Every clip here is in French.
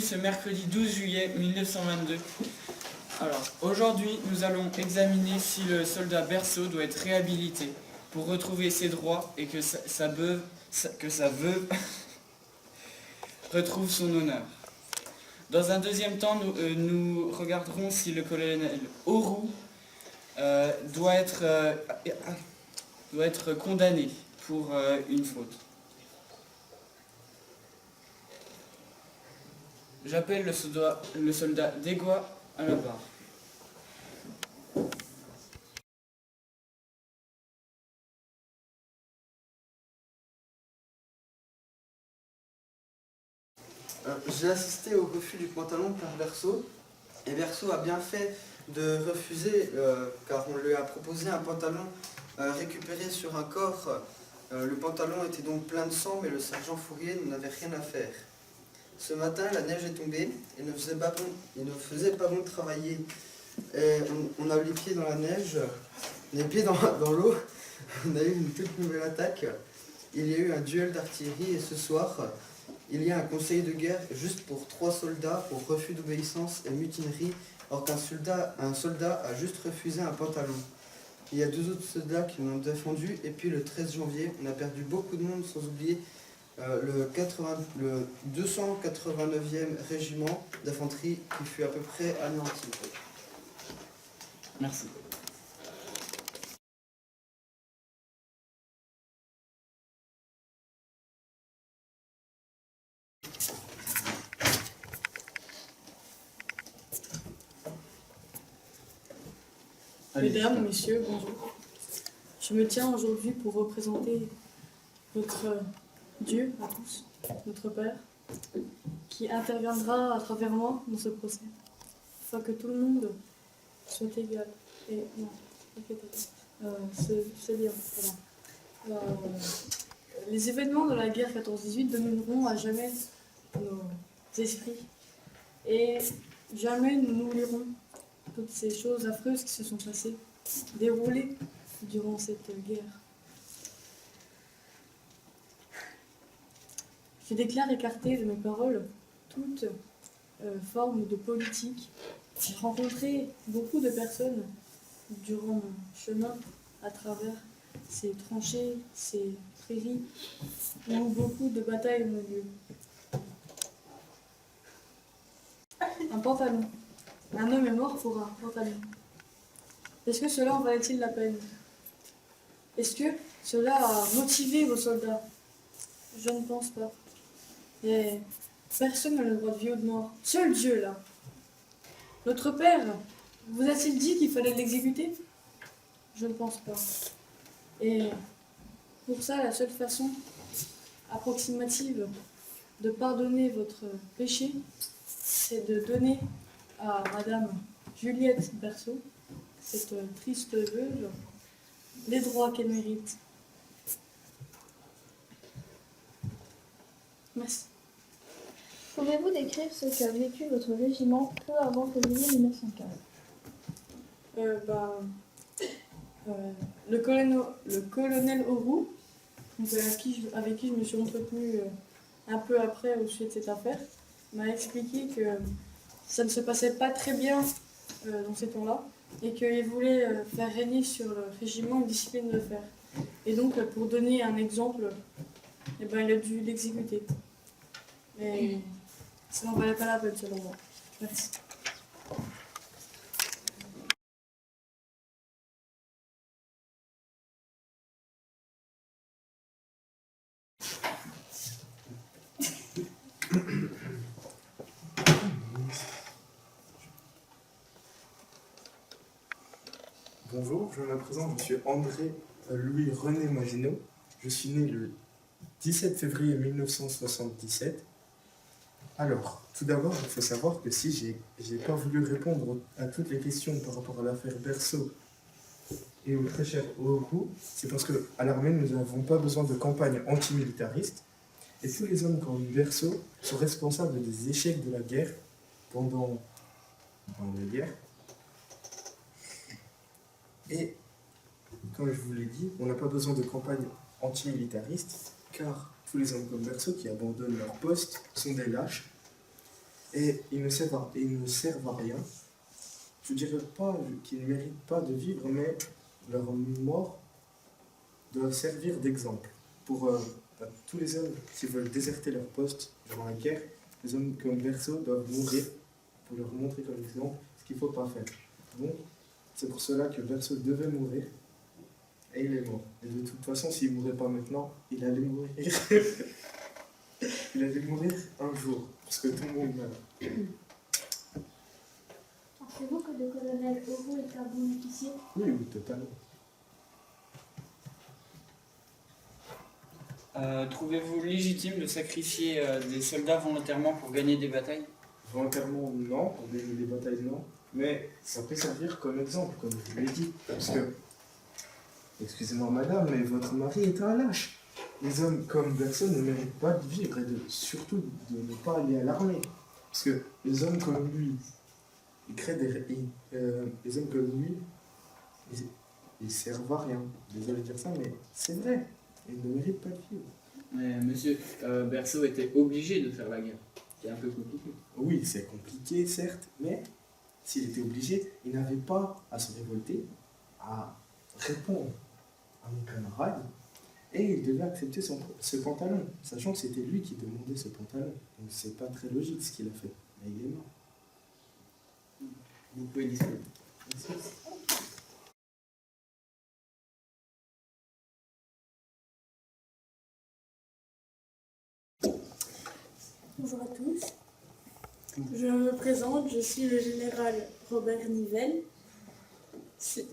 Ce mercredi 12 juillet 1922. Alors, aujourd'hui, nous allons examiner si le soldat Berceau doit être réhabilité pour retrouver ses droits et que sa veuve retrouve son honneur. Dans un deuxième temps, nous regarderons si le colonel Auroux doit être condamné pour une faute. J'appelle le soldat Desgois à la barre. J'ai assisté au refus du pantalon par Berceau, et Berceau a bien fait de refuser car on lui a proposé un pantalon récupéré sur un corps. Le pantalon était donc plein de sang, mais le sergent Fourier n'avait rien à faire. Ce matin, la neige est tombée, il ne faisait pas bon de travailler. Et on a les pieds dans la neige, les pieds dans l'eau, on a eu une toute nouvelle attaque. Il y a eu un duel d'artillerie et ce soir, il y a un conseil de guerre juste pour 3 soldats pour refus d'obéissance et mutinerie, alors qu'un soldat a juste refusé un pantalon. Il y a 2 autres soldats qui l'ont défendu, et puis le 13 janvier, on a perdu beaucoup de monde, sans oublier le 289e régiment d'infanterie qui fut à peu près anéanti. Merci. Mesdames, Messieurs, bonjour. Je me tiens aujourd'hui pour représenter notre Dieu à tous, notre Père, qui interviendra à travers moi dans ce procès, afin que tout le monde soit égal. Et non, c'est bien. Voilà. Les événements de la guerre 14-18 domineront à jamais nos esprits, et jamais nous n'oublierons toutes ces choses affreuses qui se sont passées, déroulées durant cette guerre. Je déclare écarter de mes paroles toute forme de politique. J'ai rencontré beaucoup de personnes durant mon chemin à travers ces tranchées, ces prairies, où beaucoup de batailles ont eu lieu. Un pantalon. Un homme est mort pour un pantalon. Est-ce que cela en valait-il la peine? Est-ce que cela a motivé vos soldats? Je ne pense pas. Et personne n'a le droit de vie ou de mort. Seul Dieu, là. Notre Père, vous a-t-il dit qu'il fallait l'exécuter? Je ne pense pas. Et pour ça, la seule façon approximative de pardonner votre péché, c'est de donner à Madame Juliette Berceau, cette triste veuve, les droits qu'elle mérite. Merci. Pouvez-vous décrire ce qu'a vécu votre régiment peu avant février 1915? Le colonel Auroux, avec qui je me suis entretenue un peu après au sujet de cette affaire, m'a expliqué que ça ne se passait pas très bien dans ces temps-là, et qu'il voulait faire régner sur le régiment une discipline de fer. Et donc, pour donner un exemple, il a dû l'exécuter. Mais ça n'en valait pas la peine, selon moi. Merci. Bonjour, je me présente, je suis André Louis-René Maginot. Je suis né le 17 février 1977. Alors, tout d'abord, il faut savoir que si j'ai pas voulu répondre à toutes les questions par rapport à l'affaire Berceau et au très cher Auroux, c'est parce qu'à l'armée, nous n'avons pas besoin de campagne antimilitariste. Et tous les hommes comme Berceau sont responsables des échecs de la guerre pendant la guerre. Et, comme je vous l'ai dit, on n'a pas besoin de campagne antimilitariste, car tous les hommes comme Berceau qui abandonnent leur poste sont des lâches. et ils ne servent à rien. Je ne dirais pas qu'ils ne méritent pas de vivre, mais leur mort doit servir d'exemple pour à tous les hommes qui veulent déserter leur poste durant la guerre. Les hommes comme Berceau doivent mourir pour leur montrer comme exemple ce qu'il ne faut pas faire. Donc, c'est pour cela que Berceau devait mourir et il est mort. Et de toute façon, s'il ne mourait pas maintenant, il allait mourir. Il allait mourir un jour, parce que tout le monde meurt. Pensez-vous que le colonel Auroux est un bon officier? Oui, oui, totalement. Trouvez-vous légitime de sacrifier des soldats volontairement pour gagner des batailles? Volontairement, non, pour des batailles, non. Mais ça peut servir comme exemple, comme je vous l'ai dit. Parce que, excusez-moi madame, mais votre mari est un lâche. Les hommes comme Berceau ne méritent pas de vivre et surtout de ne pas aller à l'armée. Parce que les hommes comme lui, ils créent les hommes comme lui, ils servent à rien. Désolé de dire ça, mais c'est vrai. Ils ne méritent pas de vivre. Mais monsieur, Berceau était obligé de faire la guerre. C'est un peu compliqué. Oui, c'est compliqué, certes, mais s'il était obligé, il n'avait pas à se révolter, à répondre à mes camarades, et il devait accepter ce pantalon, sachant que c'était lui qui demandait ce pantalon. Donc c'est pas très logique ce qu'il a fait, mais il est mort. Vous pouvez discuter. Merci. Bonjour à tous. Je me présente, je suis le général Robert Nivelle. C'est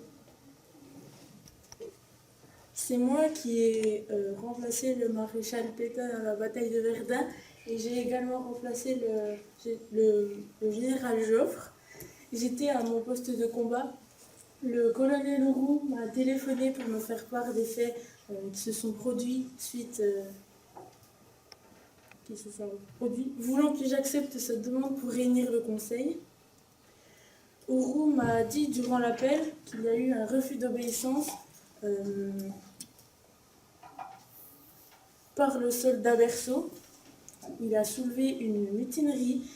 moi qui ai remplacé le maréchal Pétain dans la bataille de Verdun et j'ai également remplacé le général Joffre. J'étais à mon poste de combat. Le colonel Auroux m'a téléphoné pour me faire part des faits qui se sont produits voulant que j'accepte cette demande pour réunir le conseil. Auroux m'a dit durant l'appel qu'il y a eu un refus d'obéissance par le soldat Berceau. Il a soulevé une mutinerie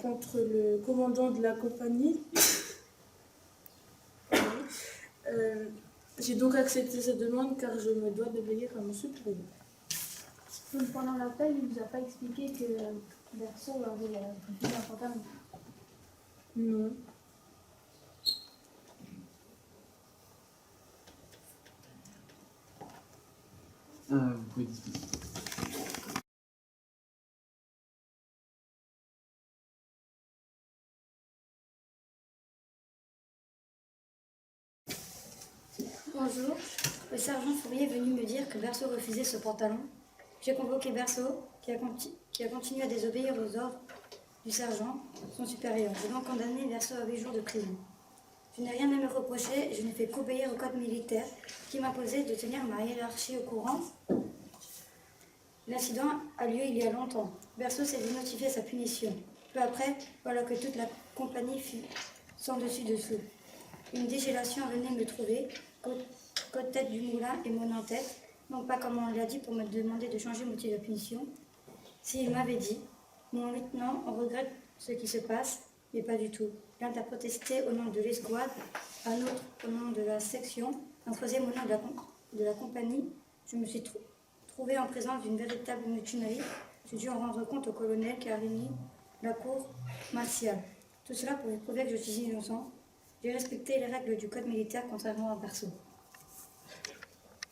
contre le commandant de la compagnie. J'ai donc accepté cette demande car je me dois d'obéir à mon supérieur. Donc pendant l'appel, il ne vous a pas expliqué que Berceau avait refusé un pantalon? Non. Vous pouvez discuter. Bonjour, le sergent Fourier est venu me dire que Berceau refusait ce pantalon. J'ai convoqué Berceau, qui a continué à désobéir aux ordres du sergent, son supérieur. J'ai donc condamné Berceau à 8 jours de prison. Je n'ai rien à me reprocher, je ne fais qu'obéir au code militaire qui m'imposait de tenir ma hiérarchie au courant. L'incident a lieu il y a longtemps. Berceau s'est vu notifier sa punition. Peu après, voilà que toute la compagnie fut sans dessus-dessous. Une dégélation venait me trouver, côte tête du moulin et mon en-tête, non pas comme on l'a dit pour me demander de changer le motif de la punition. S'il m'avait dit, mon lieutenant, on regrette ce qui se passe, mais pas du tout. L'un a protesté au nom de l'escouade, un autre au nom de la section, un troisième au nom de la compagnie. Je me suis trouvé en présence d'une véritable mutinerie. J'ai dû en rendre compte au colonel qui a réuni la cour martiale. Tout cela pour prouver que je suis innocent. J'ai respecté les règles du code militaire contrairement à Berceau.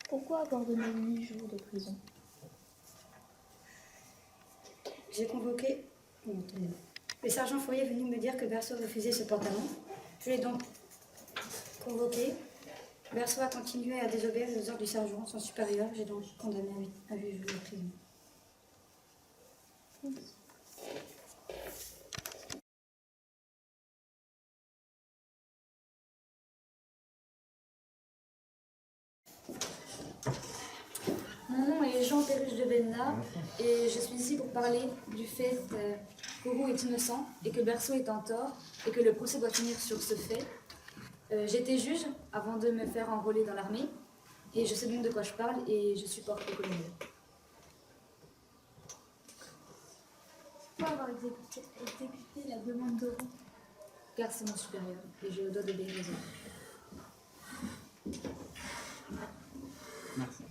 Pourquoi avoir donné 8 jours de prison? J'ai convoqué... Le sergent Fourier est venu me dire que Berceau refusait ce pantalon. Je l'ai donc convoqué. Berceau a continué à désobéir aux ordres du sergent, son supérieur. J'ai donc condamné à 8 jours de prison. Mon nom est Jean Perruche de Benna et je suis ici pour parler du fait qu'Auroux est innocent et que Berceau est en tort et que le procès doit finir sur ce fait. J'étais juge avant de me faire enrôler dans l'armée et je sais donc de quoi je parle et je supporte le colonel. Pourquoi avoir exécuté la demande d'Oro? Car c'est mon supérieur et je dois d'obéir aux ordres. Merci.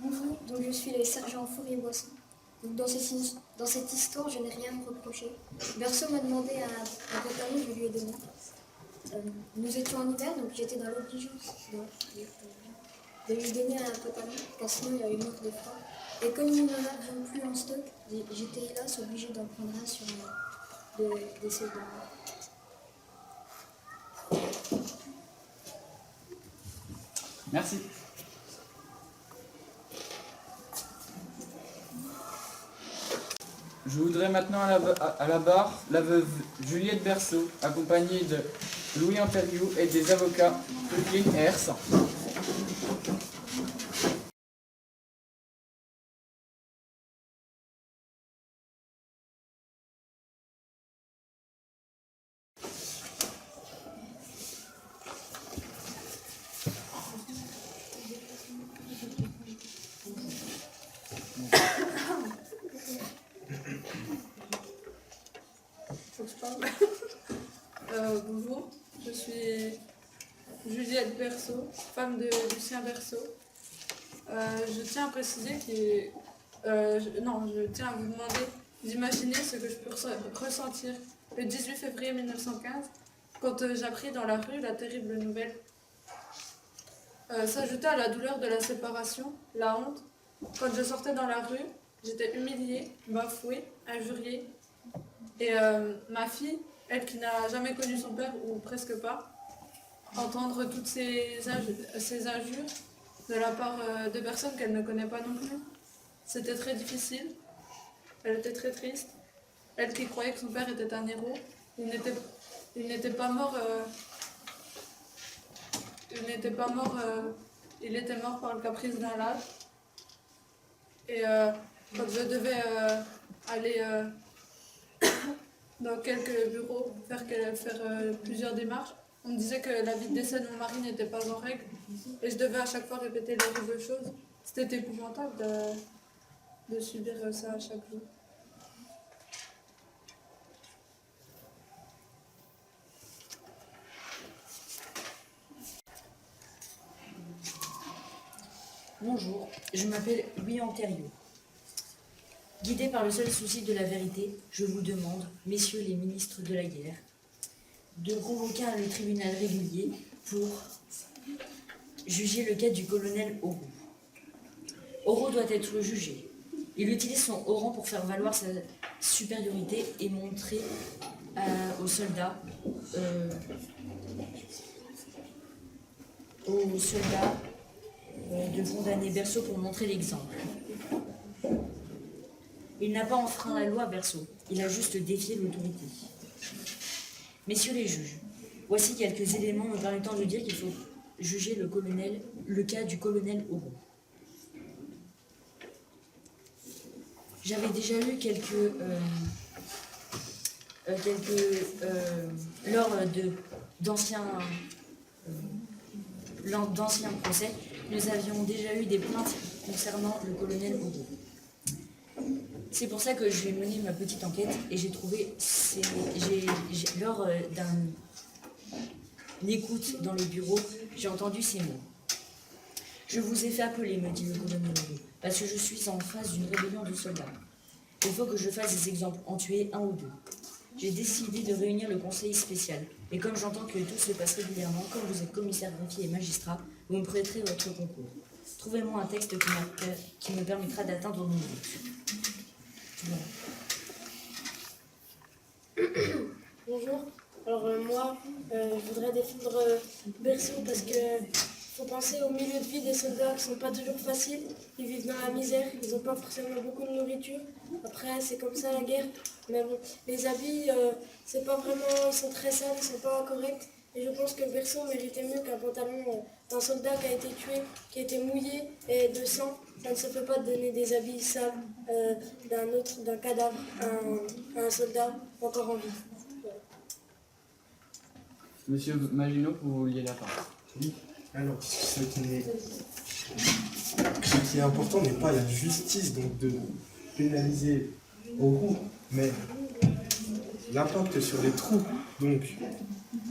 Bonjour, donc je suis le sergent Fourier-Boisson. Donc dans cette histoire, je n'ai rien à me reprocher. Berceau m'a demandé un pantalon, je lui ai donné. Nous étions en hiver, donc j'étais dans l'obligation de lui donner un pantalon, car sinon il y a eu mort de froid. Et comme nous n'en avions plus en stock, j'étais hélas obligée d'en prendre un sur des soldats. Merci. Je voudrais maintenant à la barre la veuve Juliette Berceau, accompagnée de Louis Anteriou et des avocats Euclid et Hersan. Faut que je parle. Bonjour, je suis Juliette Berceau, femme de Lucien Berceau. Je tiens à préciser je tiens à vous demander d'imaginer ce que je peux ressentir le 18 février 1915 quand j'appris dans la rue la terrible nouvelle. S'ajouta à la douleur de la séparation, la honte. Quand je sortais dans la rue, j'étais humiliée, bafouée, injuriée. Et ma fille, elle qui n'a jamais connu son père, ou presque pas, entendre toutes ces injures de la part de personnes qu'elle ne connaît pas non plus. C'était très difficile. Elle était très triste. Elle qui croyait que son père était un héros. Il n'était pas mort. Il était mort par le caprice d'un lâche. Et quand je devais aller dans quelques bureaux, faire plusieurs démarches, on me disait que la vie de décès de mon mari n'était pas en règle. Et je devais à chaque fois répéter l'horrible chose. C'était épouvantable de subir ça à chaque jour. Bonjour, je m'appelle Louis Anteriou. Guidé par le seul souci de la vérité, je vous demande, messieurs les ministres de la guerre, de convoquer le tribunal régulier pour juger le cas du colonel Auroux. Auroux doit être jugé. Il utilise son haut rang pour faire valoir sa supériorité et montrer aux soldats de condamner Berceau pour montrer l'exemple. Il n'a pas enfreint la loi, Berceau. Il a juste défié l'autorité. Messieurs les juges, voici quelques éléments me permettant de dire qu'il faut juger le cas du colonel Auroux. J'avais déjà lu lors d'anciens procès, nous avions déjà eu des plaintes concernant le colonel Auroux. C'est pour ça que je vais mener ma petite enquête et j'ai trouvé, lors d'une écoute dans le bureau, j'ai entendu ces mots. Je vous ai fait appeler, me dit le colonel Auroux, parce que je suis en face d'une rébellion de soldats. Il faut que je fasse des exemples, en tuer un ou deux. J'ai décidé de réunir le conseil spécial. Et comme j'entends que tout se passe régulièrement, comme vous êtes commissaire, greffier et magistrat, vous me prêterez votre concours. Trouvez-moi un texte qui me permettra d'atteindre mon but. Voilà. Bonjour. Alors moi, je voudrais défendre Berceau parce que faut penser au milieu de vie des soldats qui sont pas toujours faciles. Ils vivent dans la misère, ils n'ont pas forcément beaucoup de nourriture. Après, c'est comme ça la guerre. Mais bon, les habits, c'est pas vraiment, ils sont très sales, ils sont pas corrects. Et je pense que Berceau méritait mieux qu'un pantalon d'un soldat qui a été tué, qui a été mouillé et de sang. Ça ne se peut pas de donner des habits sales d'un cadavre à un soldat encore en vie. Monsieur Maginot, vous vouliez la parole. Oui, alors, ce qui est important n'est pas la justice, donc de pénaliser Auroux, mais l'impact sur les troupes. Donc,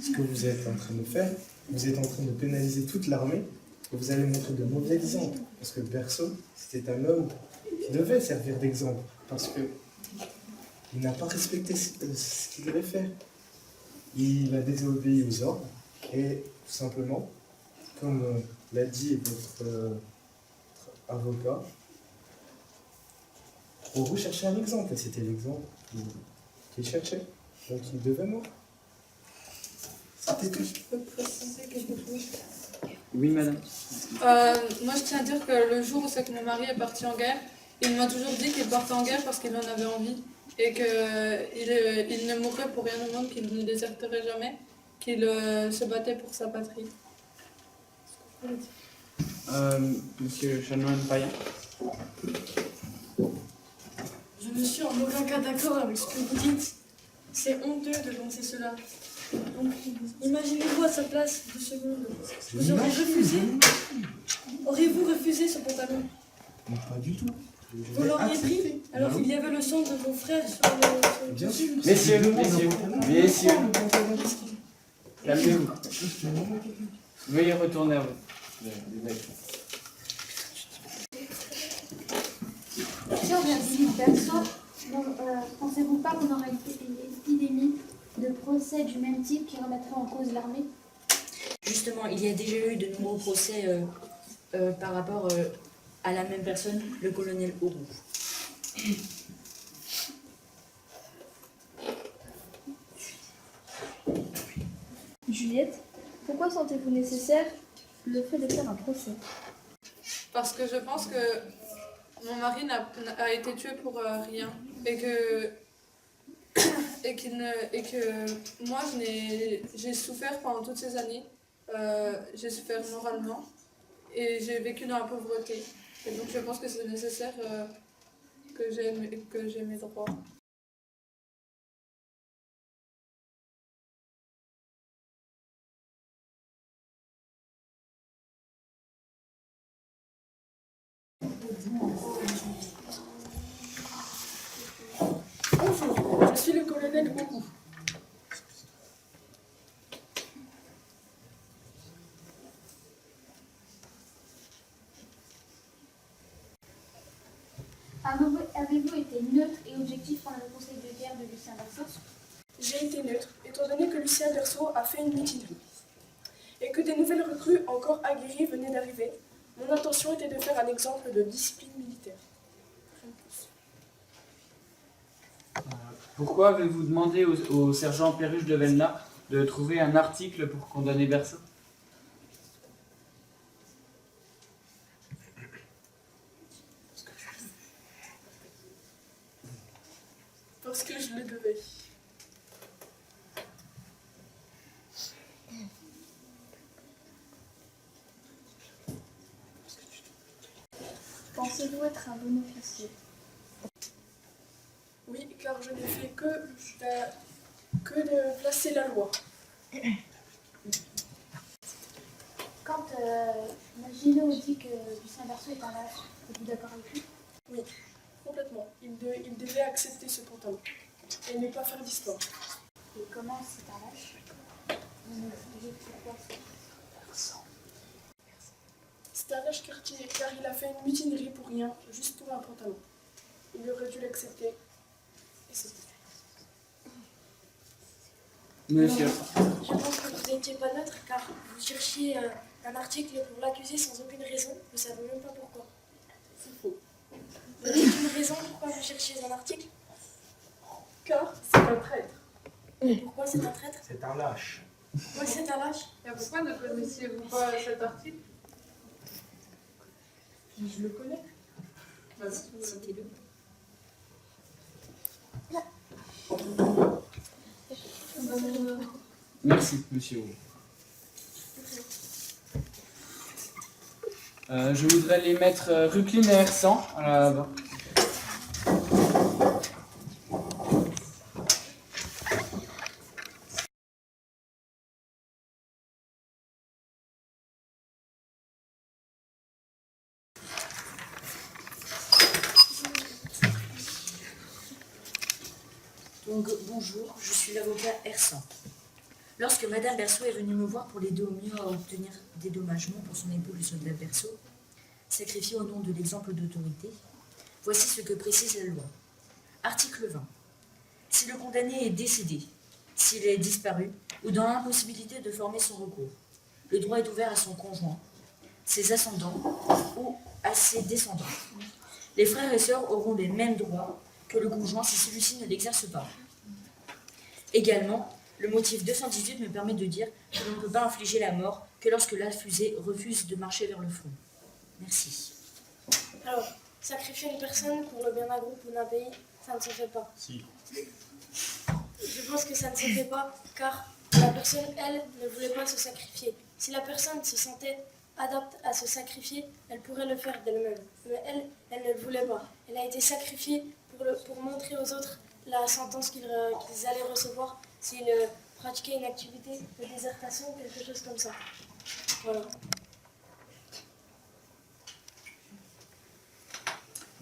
ce que vous êtes en train de faire, vous êtes en train de pénaliser toute l'armée, et vous allez montrer de mauvais exemples. Parce que Berceau, c'était un homme qui devait servir d'exemple, parce que il n'a pas respecté ce qu'il devait faire. Il a désobéi aux ordres, et tout simplement, comme l'a dit votre avocat, Auroux cherchait un exemple, et c'était l'exemple qu'il cherchait. Donc il devait mourir. C'était tout. Je peux préciser quelque chose. Oui, madame. Moi, je tiens à dire que le jour où c'est que mon mari est parti en guerre, il m'a toujours dit qu'il partait en guerre parce qu'il en avait envie et qu'il ne mourrait pour rien au monde, qu'il ne déserterait jamais, qu'il se battait pour sa patrie. Monsieur Chanoine Payen. Je ne suis en aucun cas d'accord avec ce que vous dites. C'est honteux de penser cela. Donc, imaginez-vous à sa place 2 secondes. Vous auriez refusé? Auriez-vous refusé ce pantalon? Non, pas du tout. Vous l'auriez pris alors qu'il y avait le sang de vos frères sur le... Bien sûr. Messieurs, calmez-vous. Veuillez retourner à vous. Cher Virginie Berceau, pensez-vous pas qu'on aurait une épidémie de procès du même type qui remettrait en cause l'armée? Justement, il y a déjà eu de nombreux procès par rapport à la même personne, le colonel Auroux. Juliette, pourquoi sentez-vous nécessaire le fait de faire un procès? Parce que je pense que mon mari a été tué pour rien et que moi j'ai souffert pendant toutes ces années, j'ai souffert moralement et j'ai vécu dans la pauvreté. Et donc je pense que c'est nécessaire que j'ai mes droits. Bonjour, je suis le colonel Auroux. Avez-vous été neutre et objectif pendant le conseil de guerre de Lucien Berceau? J'ai été neutre, étant donné que Lucien Berceau a fait une mutinerie et que des nouvelles recrues encore aguerries venaient d'arriver. Mon intention était de faire un exemple de discipline militaire. Pourquoi avez-vous demandé au sergent Perruche de Velna de trouver un article pour condamner Berceau? Parce que je le devais. Pensez-vous être un bon officier? Oui, car je n'ai fait que de placer la loi. Quand Maginot dit que Lucien Berceau est un lâche, êtes-vous d'accord avec lui? Oui, complètement. Il devait accepter ce pantalon et ne pas faire d'histoire. Et comment c'est un lâche? Vous me expliquez pourquoi c'est... C'est un lâche quartier, car il a fait une mutinerie pour rien, juste pour un pantalon. Il aurait dû l'accepter. Et c'est tout. Monsieur. Je pense que vous n'étiez pas neutre, car vous cherchiez un article pour l'accuser sans aucune raison. Vous ne savez même pas pourquoi. C'est faux. Vous avez une raison pourquoi vous cherchiez un article? Car c'est un traître. Pourquoi c'est un traître? C'est un lâche. Pourquoi c'est un lâche? Et pourquoi ne connaissiez-vous pas cet article? Je le connais. Citez-le. Merci, monsieur. Je voudrais les mettre rue Clinaire 100, là-bas. Donc, bonjour, je suis l'avocat R100. Lorsque Madame Berceau est venue me voir pour l'aider au mieux à obtenir des dédommagements pour son époux, le soldat Berceau, sacrifié au nom de l'exemple d'autorité, voici ce que précise la loi. Article 20. Si le condamné est décédé, s'il est disparu ou dans l'impossibilité de former son recours, le droit est ouvert à son conjoint, ses ascendants ou à ses descendants. Les frères et sœurs auront les mêmes droits que le conjoint si celui-ci ne l'exerce pas. Également, le motif 218 me permet de dire que l'on ne peut pas infliger la mort que lorsque l'accusé refuse de marcher vers le front. Merci. Alors, sacrifier une personne pour le bien d'un groupe ou d'un pays, ça ne se fait pas. Si. Je pense que ça ne se fait pas car la personne, elle, ne voulait pas se sacrifier. Si la personne se sentait adapte à se sacrifier, elle pourrait le faire d'elle-même. Mais elle ne le voulait pas. Elle a été sacrifiée pour montrer aux autres la sentence qu'ils allaient recevoir s'ils pratiquaient une activité de désertation ou quelque chose comme ça. Voilà.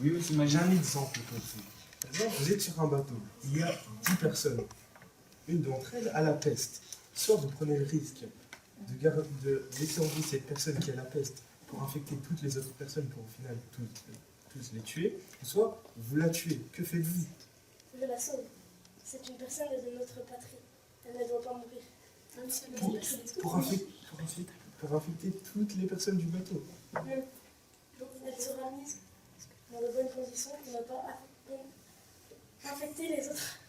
Oui, monsieur J'ai Magin. un exemple concret. Par exemple, vous êtes sur un bateau, il y a 10 personnes. Une d'entre elles a la peste. Soit vous prenez le risque de laisser en vie cette personne qui a la peste pour infecter toutes les autres personnes pour au final tous les tuer, soit vous la tuez. Que faites-vous? Je la sauve. C'est une personne de notre patrie. Elle ne doit pas mourir. Même si elle pour infecter toutes les personnes du bateau. Elle sera mise dans de bonnes conditions pour ne pas infecter les autres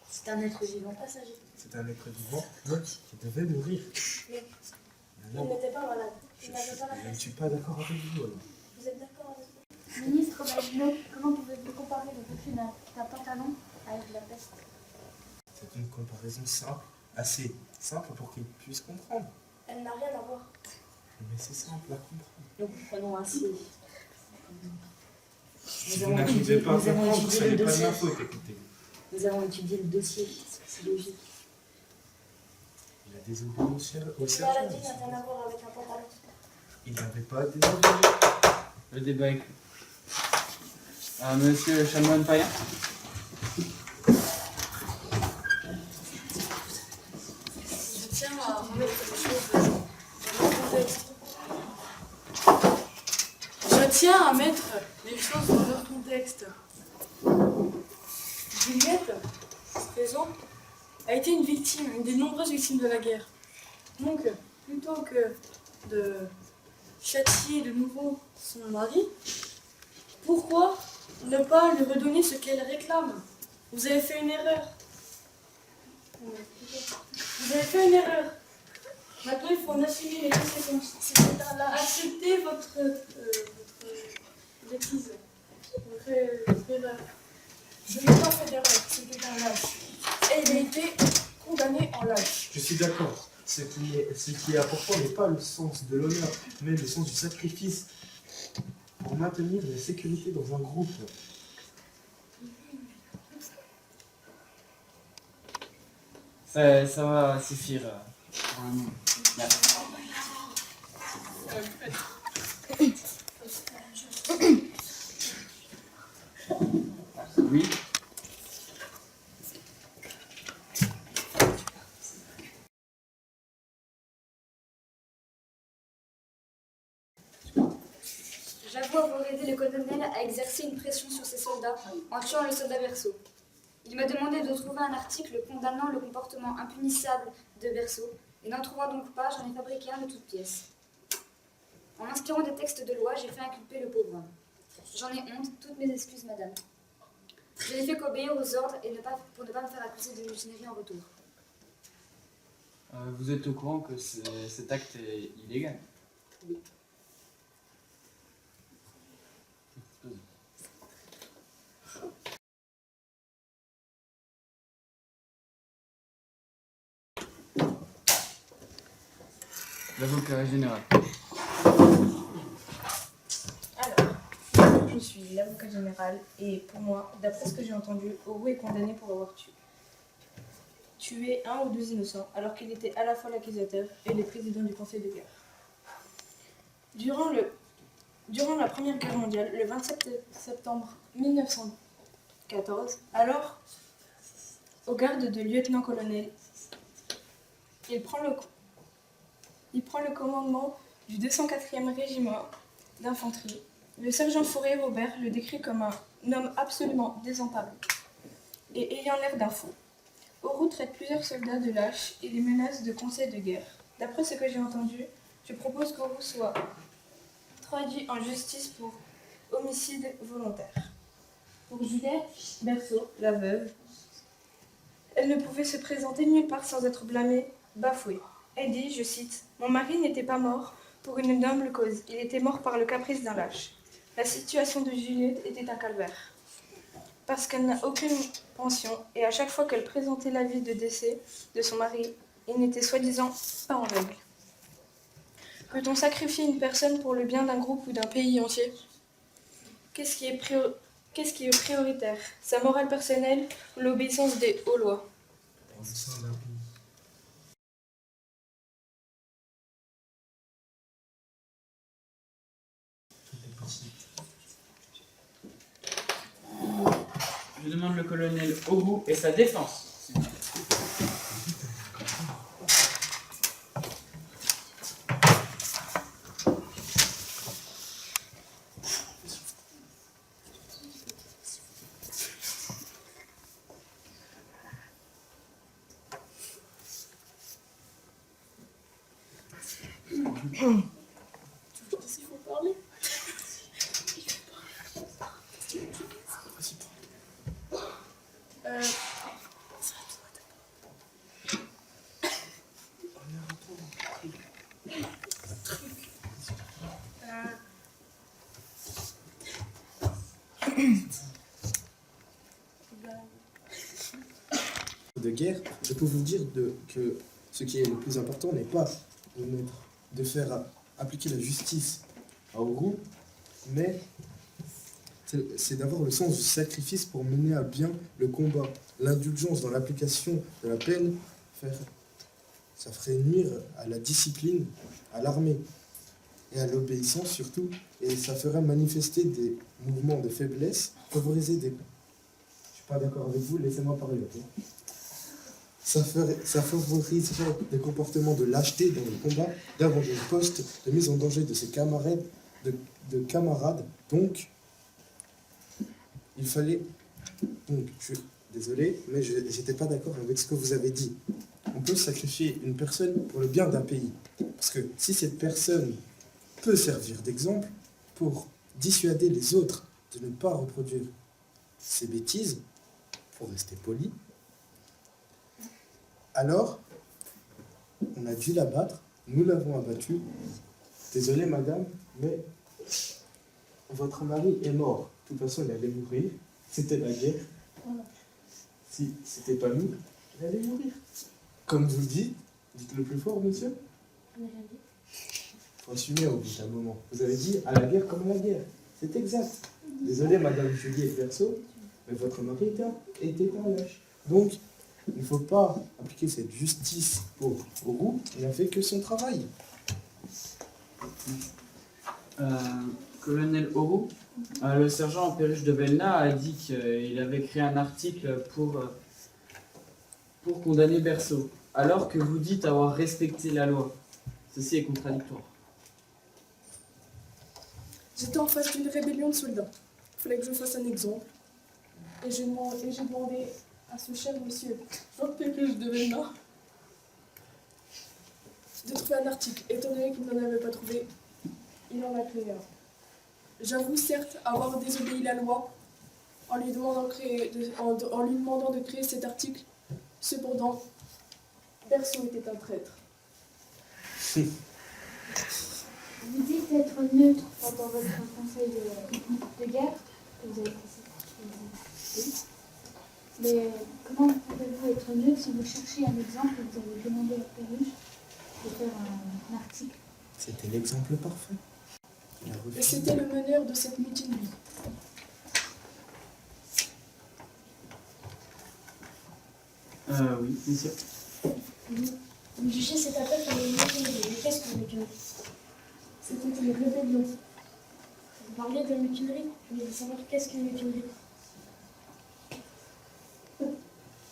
C'est un être vivant. passagers. C'est un être vivant qui devait mourir. Mais il Non, n'était pas malade. Il n'avait pas la je ne peste. suis pas d'accord avec vous. Alors. Vous êtes d'accord avec moi? Ministre Maginot, comment pouvez-vous comparer le refus d'un pantalon avec la peste? C'est une comparaison simple, assez simple pour qu'ils puissent comprendre. Elle n'a rien à voir. Mais c'est simple à comprendre. Nous comprenons ainsi. Si vous n'arrivez pas à comprendre, ce n'est pas de ma faute, écoutez. Nous avons étudié le dossier, c'est logique. Il a désobéi au sergent. La maladie n'a rien à voir avec un pantalon. Il n'avait pas désobéi. Le débat est clos. Monsieur Chanoine Payen. Je tiens à remettre les choses dans leur contexte. Je tiens à mettre les choses dans leur contexte. Juliette, 16 ans, a été une victime, une des nombreuses victimes de la guerre. Donc, plutôt que de châtier de nouveau son mari, pourquoi ne pas lui redonner ce qu'elle réclame? Vous avez fait une erreur. Vous avez fait une erreur. Maintenant, il faut en assumer les conséquences. Acceptez votre bêtise, votre erreur. Je n'ai pas fait d'erreur, c'était un lâche. Et il a été condamné en lâche. Je suis d'accord. Ce qui est important n'est pas le sens de l'honneur, mais le sens du sacrifice pour maintenir la sécurité dans un groupe. Ça va suffire. Pour le moment. Merci. Oui. J'avoue avoir aidé le colonel à exercer une pression sur ses soldats en tuant le soldat Berceau. Il m'a demandé de trouver un article condamnant le comportement impunissable de Berceau, et n'en trouvant donc pas, j'en ai fabriqué un de toutes pièces. En inspirant des textes de loi, j'ai fait inculper le pauvre homme. J'en ai honte, toutes mes excuses, madame. Je n'ai fait qu'obéir aux ordres et pour ne pas me faire accuser de mutinerie en retour. Vous êtes au courant que cet acte est illégal? Oui. L'avocat général. suis l'avocat général et pour moi, d'après ce que j'ai entendu, Oro est condamné pour avoir tué un ou deux innocents alors qu'il était à la fois l'accusateur et le président du conseil de guerre. Durant la Première Guerre mondiale, le 27 septembre 1914, alors au grade de lieutenant-colonel, il prend le commandement du 204e régiment d'infanterie. Le sergent Fourier-Robert le décrit comme un homme absolument désemparé et ayant l'air d'un fou. Oro traite plusieurs soldats de lâches et les menace de conseils de guerre. D'après ce que j'ai entendu, je propose qu'Oro soit traduit en justice pour homicide volontaire. Pour Juliette Berceau, la veuve, elle ne pouvait se présenter nulle part sans être blâmée, bafouée. Elle dit, je cite, « Mon mari n'était pas mort pour une noble cause, il était mort par le caprice d'un lâche. » La situation de Juliette était un calvaire, parce qu'elle n'a aucune pension, et à chaque fois qu'elle présentait l'avis de décès de son mari, il n'était soi-disant pas en règle. Peut-on sacrifier une personne pour le bien d'un groupe ou d'un pays entier? Qu'est-ce qui est prioritaire? Sa morale personnelle ou l'obéissance aux lois? Je demande le colonel Oro et sa défense. De guerre, je peux vous dire que ce qui est le plus important n'est pas de faire appliquer la justice à Oro, mais c'est d'avoir le sens du sacrifice pour mener à bien le combat. L'indulgence dans l'application de la peine, ça ferait nuire à la discipline, à l'armée et à l'obéissance surtout, et ça ferait manifester des mouvements de faiblesse, favoriser des... Je suis pas d'accord avec vous, laissez-moi parler. Okay. Ça favoriserait des comportements de lâcheté dans le combat, d'abandon de poste, de mise en danger de ses camarades, de camarades. Donc, il fallait... Donc, je suis désolé, mais je n'étais pas d'accord avec ce que vous avez dit. On peut sacrifier une personne pour le bien d'un pays. Parce que si cette personne peut servir d'exemple pour dissuader les autres de ne pas reproduire ces bêtises, pour rester poli, alors, on a dû l'abattre, nous l'avons abattu. Désolé madame, mais votre mari est mort. De toute façon, il allait mourir. C'était la guerre. Si c'était pas nous, il allait mourir. Comme vous le dites le plus fort, monsieur. Il faut assumer au bout d'un moment. Vous avez dit à la guerre comme à la guerre. C'est exact. Désolé madame Juliette Berceau, mais votre mari était un lâche. Donc, il ne faut pas appliquer cette justice pour Oro, il n'a fait que son travail. Colonel Oro, le sergent Perruche de Belna a dit qu'il avait créé un article pour condamner Berceau, alors que vous dites avoir respecté la loi. Ceci est contradictoire. J'étais en face d'une rébellion de soldats. Il fallait que je fasse un exemple. Et j'ai demandé à ce cher monsieur Jean Perruche de Belna de trouver un article. Étant donné qu'il n'en avait pas trouvé, il en a créé un. J'avoue certes avoir désobéi la loi en lui demandant de créer cet article. Cependant, Berceau était un traître. Vous dites être neutre pendant votre conseil de guerre. Vous avez précisé. Mais comment pouvez-vous être neutre si vous cherchez un exemple et vous avez demandé à Perruche de faire un article? C'était l'exemple parfait. Et c'était le meneur de cette mutinerie. Oui, monsieur. Vous jugez cette affaire comme une mutinerie. Mais qu'est-ce qu'une mutinerie? C'était une rébellion. Vous parlez de mutinerie, je veux savoir qu'est-ce qu'une mutinerie.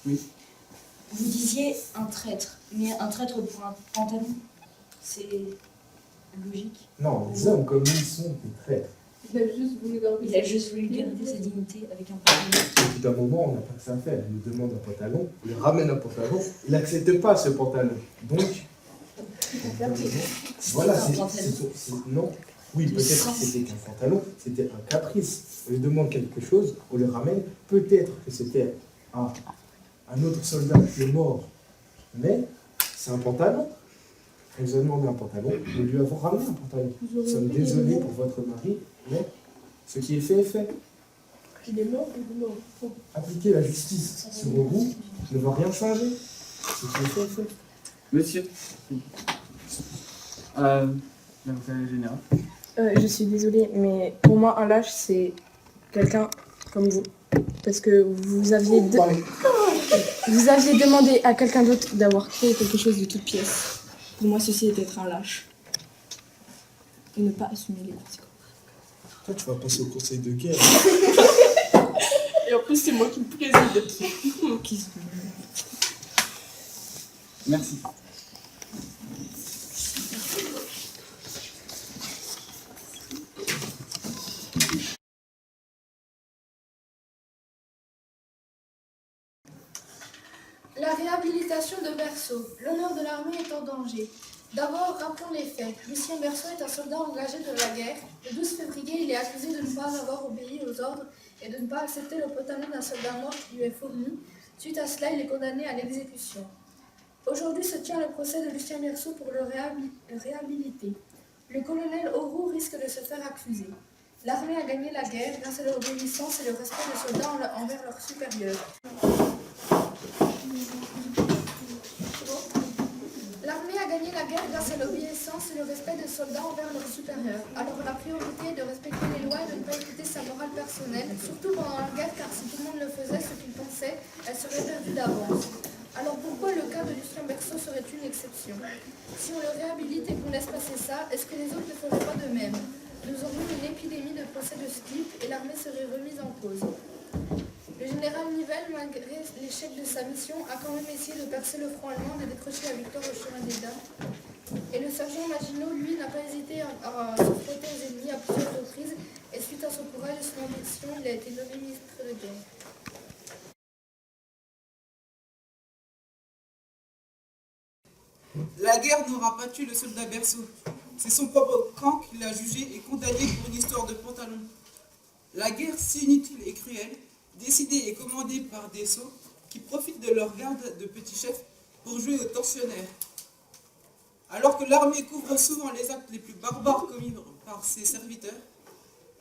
Oui. Vous disiez un traître, mais un traître pour un pantalon, c'est logique. Non, les hommes comme nous sont des traîtres. Il a juste voulu garder. Il a juste voulu garder sa dignité avec un pantalon. Au bout d'un moment, on n'a pas que ça à faire. Il nous demande un pantalon, il lui ramène un pantalon, il n'accepte pas ce pantalon. Donc, voilà, non. Oui, peut-être que c'était qu'un pantalon, c'était un caprice. On lui demande quelque chose, on le ramène. Peut-être que c'était un autre soldat qui est mort, mais c'est un pantalon. On nous a demandé un pantalon, nous lui avons ramené un pantalon. Nous sommes désolés pour votre mari, mais ce qui est fait est fait. Il est mort, il est mort. Appliquer la justice sur vous ne va rien changer. Ce qui est fait est fait. Monsieur. L'avocat général. Je suis désolée, mais pour moi, un lâche, c'est quelqu'un comme vous. Parce que vous aviez demandé à quelqu'un d'autre d'avoir créé quelque chose de toute pièce. Pour moi, ceci est être un lâche. Et ne pas assumer les conséquences. Toi, tu vas passer au conseil de guerre. Et en plus, c'est moi qui le préside. Merci. La réhabilitation de Berceau. L'honneur de l'armée est en danger. D'abord, rappelons les faits. Lucien Berceau est un soldat engagé de la guerre. Le 12 février, il est accusé de ne pas avoir obéi aux ordres et de ne pas accepter le pantalon d'un soldat mort qui lui est fourni. Suite à cela, il est condamné à l'exécution. Aujourd'hui se tient le procès de Lucien Berceau pour le réhabiliter. Le colonel Auroux risque de se faire accuser. L'armée a gagné la guerre grâce à l'obéissance et le respect des soldats envers leurs supérieurs. L'armée a gagné la guerre grâce à l'obéissance et le respect des soldats envers leurs supérieurs. Alors la priorité est de respecter les lois et de ne pas écouter sa morale personnelle, surtout pendant la guerre, car si tout le monde le faisait, ce qu'il pensait, elle serait perdue d'avance. Alors pourquoi le cas de Lucien Berceau serait une exception? Si on le réhabilite et qu'on laisse passer ça, est-ce que les autres ne feraient pas de même? Nous aurions une épidémie de procès de ce type et l'armée serait remise en cause. Le général Nivelle, malgré l'échec de sa mission, a quand même essayé de percer le front allemand et de décrocher la victoire au chemin des Dames. Et le sergent Maginot, lui, n'a pas hésité à se frotter aux ennemis à plusieurs reprises, et suite à son courage et son ambition, il a été nommé ministre de guerre. La guerre n'aura pas tué le soldat Berceau. C'est son propre camp qui l'a jugé et condamné pour une histoire de pantalon. La guerre, si inutile et cruelle, décidée et commandée par des sots qui profitent de leur garde de petits chefs pour jouer aux tortionnaires. Alors que l'armée couvre souvent les actes les plus barbares commis par ses serviteurs,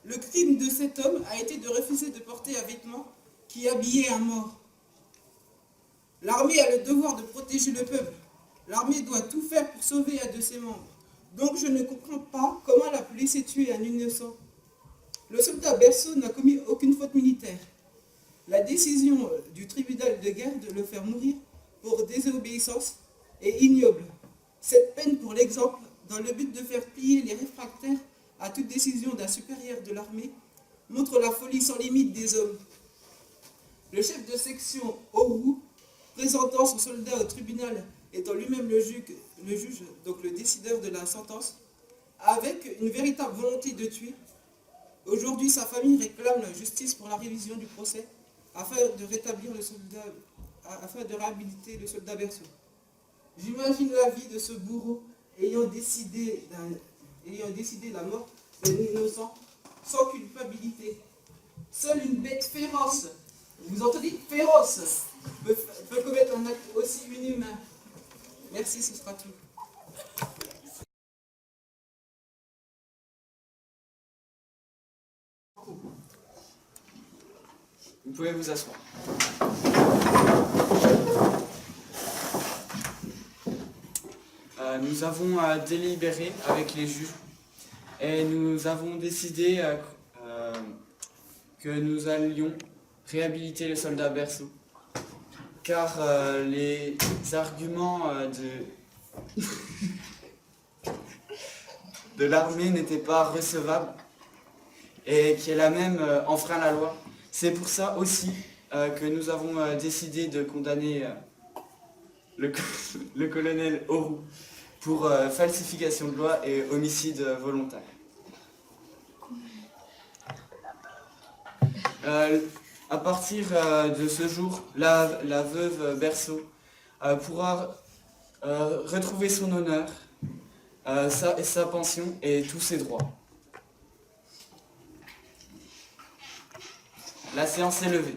le crime de cet homme a été de refuser de porter un vêtement qui habillait un mort. L'armée a le devoir de protéger le peuple. L'armée doit tout faire pour sauver un de ses membres. Donc je ne comprends pas comment la police ait tué un innocent. Le soldat Berceau n'a commis aucune faute militaire. La décision du tribunal de guerre de le faire mourir pour désobéissance est ignoble. Cette peine, pour l'exemple, dans le but de faire plier les réfractaires à toute décision d'un supérieur de l'armée, montre la folie sans limite des hommes. Le chef de section Auroux, présentant son soldat au tribunal, étant lui-même le juge, donc le décideur de la sentence, avec une véritable volonté de tuer. Aujourd'hui, sa famille réclame la justice pour la révision du procès afin de réhabiliter le soldat Berceau. J'imagine la vie de ce bourreau ayant décidé la mort d'un innocent sans culpabilité. Seule une bête féroce, vous entendez, féroce, peut commettre un acte aussi inhumain. Merci, ce sera tout. Vous pouvez vous asseoir. Nous avons délibéré avec les juges et nous avons décidé que nous allions réhabiliter le soldat Berceau. car les arguments de l'armée n'étaient pas recevables et qu'elle a même enfreint la loi. C'est pour ça aussi que nous avons décidé de condamner le colonel Auroux pour falsification de loi et homicide volontaire. À partir de ce jour, la veuve Berceau pourra retrouver son honneur, sa pension et tous ses droits. La séance est levée.